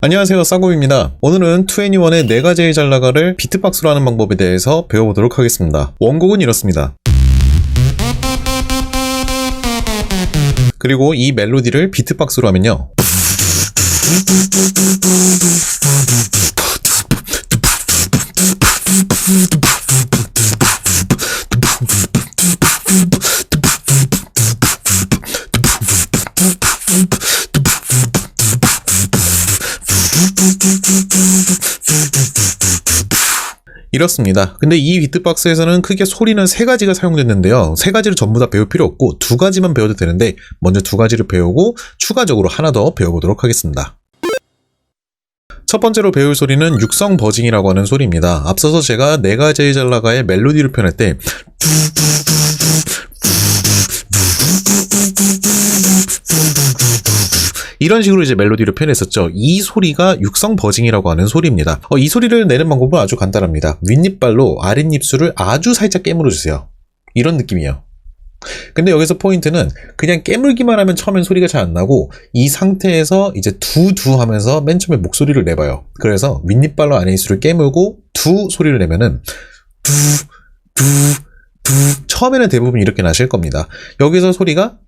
안녕하세요, 싸곰입니다. 오늘은 2NE1의 내가 제일 잘 나가를 비트박스로 하는 방법에 대해서 배워보도록 하겠습니다. 원곡은 이렇습니다. 그리고 이 멜로디를 비트박스로 하면요, 이렇습니다. 근데 이 비트박스에서는 크게 소리는 3가지가 사용됐는데요. 3가지를 전부 다 배울 필요 없고 2가지만 배워도 되는데 먼저 2가지를 배우고 추가적으로 하나 더 배워보도록 하겠습니다. 첫 번째로 배울 소리는 육성 버징이라고 하는 소리입니다. 앞서서 제가 내가 제일 잘 나가의 멜로디를 표현할 때 이런 식으로 이제 멜로디를 표현했었죠. 이 소리가 육성 버징이라고 하는 소리입니다. 이 소리를 내는 방법은 아주 간단합니다. 윗입발로 아랫입술을 아주 살짝 깨물어 주세요. 이런 느낌이에요. 근데 여기서 포인트는 그냥 깨물기만 하면 처음엔 소리가 잘 안 나고 이 상태에서 이제 두두 하면서 맨 처음에 목소리를 내봐요. 그래서 윗입발로 아랫입술을 깨물고 두 소리를 내면은 처음에는 대부분 이렇게 나실 겁니다. 여기서 소리가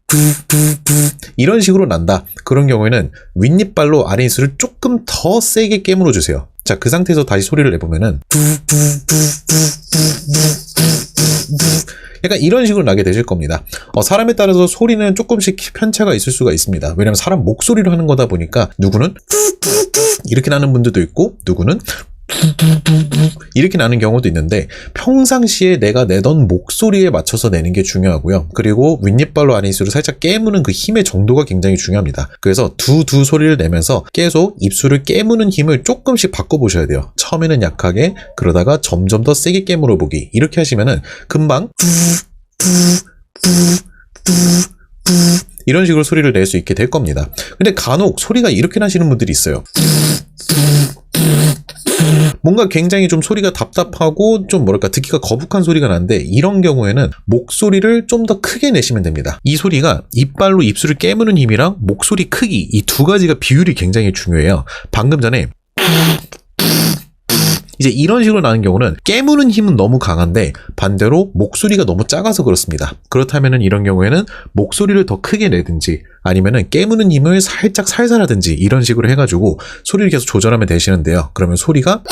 이런 식으로 난다. 그런 경우에는 윗입발로 아랫입술을 조금 더 세게 깨물어 주세요. 자, 그 상태에서 다시 소리를 내보면은 약간 이런 식으로 나게 되실 겁니다. 사람에 따라서 소리는 조금씩 편차가 있을 수가 있습니다. 왜냐면 사람 목소리로 하는 거다 보니까 누구는 이렇게 나는 분들도 있고 누구는 이렇게 나는 경우도 있는데 평상시에 내가 내던 목소리에 맞춰서 내는 게 중요하고요. 그리고 윗입발로 아랫입술을 살짝 깨무는 그 힘의 정도가 굉장히 중요합니다. 그래서 두 소리를 내면서 계속 입술을 깨무는 힘을 조금씩 바꿔보셔야 돼요. 처음에는 약하게, 그러다가 점점 더 세게 깨물어 보기. 이렇게 하시면은 금방 이런 식으로 소리를 낼 수 있게 될 겁니다. 근데 간혹 소리가 이렇게 나시는 분들이 있어요. 뭔가 굉장히 좀 소리가 답답하고 좀 뭐랄까 듣기가 거북한 소리가 나는데 이런 경우에는 목소리를 좀 더 크게 내시면 됩니다. 이 소리가 이빨로 입술을 깨무는 힘이랑 목소리 크기 이 2가지가 비율이 굉장히 중요해요. 방금 전에 이제 이런 식으로 나는 경우는 깨무는 힘은 너무 강한데 반대로 목소리가 너무 작아서 그렇습니다. 그렇다면은 이런 경우에는 목소리를 더 크게 내든지 아니면은 깨무는 힘을 살짝 살살하든지 이런 식으로 해가지고 소리를 계속 조절하면 되시는데요. 그러면 소리가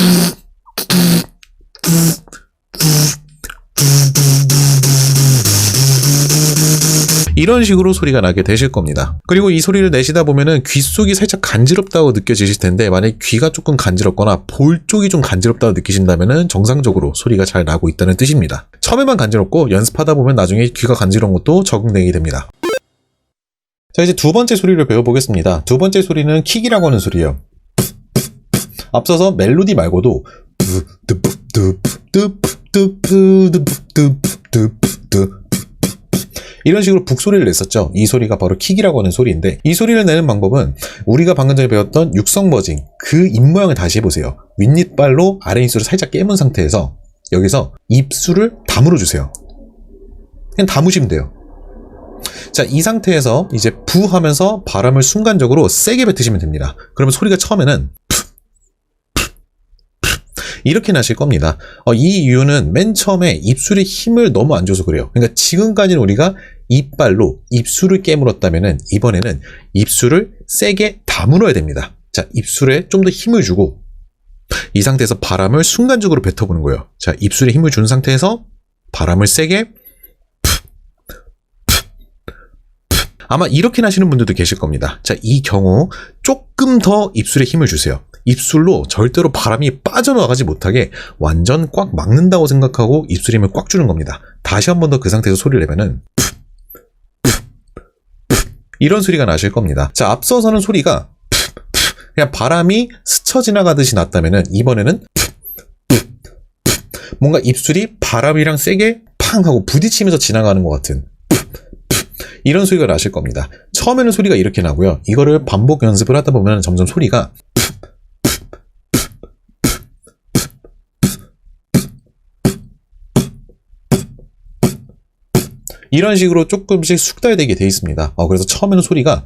이런 식으로 소리가 나게 되실 겁니다. 그리고 이 소리를 내시다 보면은 귀 속이 살짝 간지럽다고 느껴지실 텐데 만약 귀가 조금 간지럽거나 볼 쪽이 좀 간지럽다고 느끼신다면은 정상적으로 소리가 잘 나고 있다는 뜻입니다. 처음에만 간지럽고 연습하다 보면 나중에 귀가 간지러운 것도 적응되게 됩니다. 자, 이제 2번째 소리를 배워보겠습니다. 2번째 소리는 킥이라고 하는 소리예요. 앞서서 멜로디 말고도 이런 식으로 북소리를 냈었죠. 이 소리가 바로 킥이라고 하는 소리인데 이 소리를 내는 방법은 우리가 방금 전에 배웠던 육성 버징 그 입모양을 다시 해보세요. 윗입발로 아랫입술을 살짝 깨문 상태에서 여기서 입술을 다물어 주세요. 그냥 다무시면 돼요. 자, 이 상태에서 이제 부 하면서 바람을 순간적으로 세게 뱉으시면 됩니다. 그러면 소리가 처음에는 이렇게 나실 겁니다. 이 이유는 맨 처음에 입술에 힘을 너무 안 줘서 그래요. 그러니까 지금까지는 우리가 이빨로 입술을 깨물었다면은 이번에는 입술을 세게 다물어야 됩니다. 자, 입술에 좀 더 힘을 주고 이 상태에서 바람을 순간적으로 뱉어보는 거예요. 자, 입술에 힘을 준 상태에서 바람을 세게 아마 이렇게 나시는 분들도 계실 겁니다. 자, 이 경우 조금 더 입술에 힘을 주세요. 입술로 절대로 바람이 빠져나가지 못하게 완전 꽉 막는다고 생각하고 입술에 힘을 꽉 주는 겁니다. 다시 한 번 더 그 상태에서 소리를 내면은 이런 소리가 나실 겁니다. 자, 앞서서는 소리가 그냥 바람이 스쳐 지나가듯이 났다면은 이번에는 뭔가 입술이 바람이랑 세게 팡 하고 부딪히면서 지나가는 것 같은 이런 소리가 나실 겁니다. 처음에는 소리가 이렇게 나고요. 이거를 반복 연습을 하다 보면 점점 소리가 이런 식으로 조금씩 숙달되게 돼 있습니다. 그래서 처음에는 소리가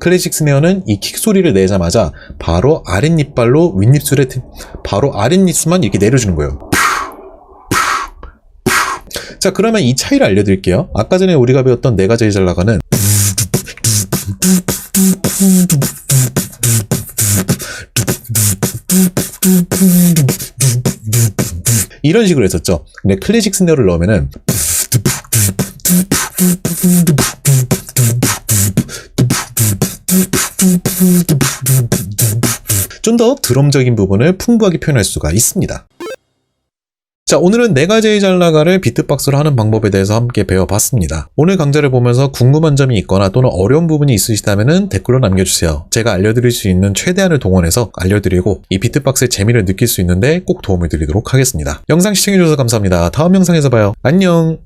클래식 스네어는 이 킥 소리를 내자마자 바로 아랫입발로 윗입술에 바로 아랫입술만 이렇게 내려주는 거예요. 자, 그러면 이 차이를 알려드릴게요. 아까 전에 우리가 배웠던 내가 제일 잘 나가는 이런 식으로 했었죠. 근데 클래식 스네어를 넣으면은 좀 더 드럼적인 부분을 풍부하게 표현할 수가 있습니다. 자, 오늘은 내가 제일 잘 나가를 비트박스로 하는 방법에 대해서 함께 배워봤습니다. 오늘 강좌를 보면서 궁금한 점이 있거나 또는 어려운 부분이 있으시다면 댓글로 남겨주세요. 제가 알려드릴 수 있는 최대한을 동원해서 알려드리고 이 비트박스의 재미를 느낄 수 있는데 꼭 도움을 드리도록 하겠습니다. 영상 시청해주셔서 감사합니다. 다음 영상에서 봐요. 안녕!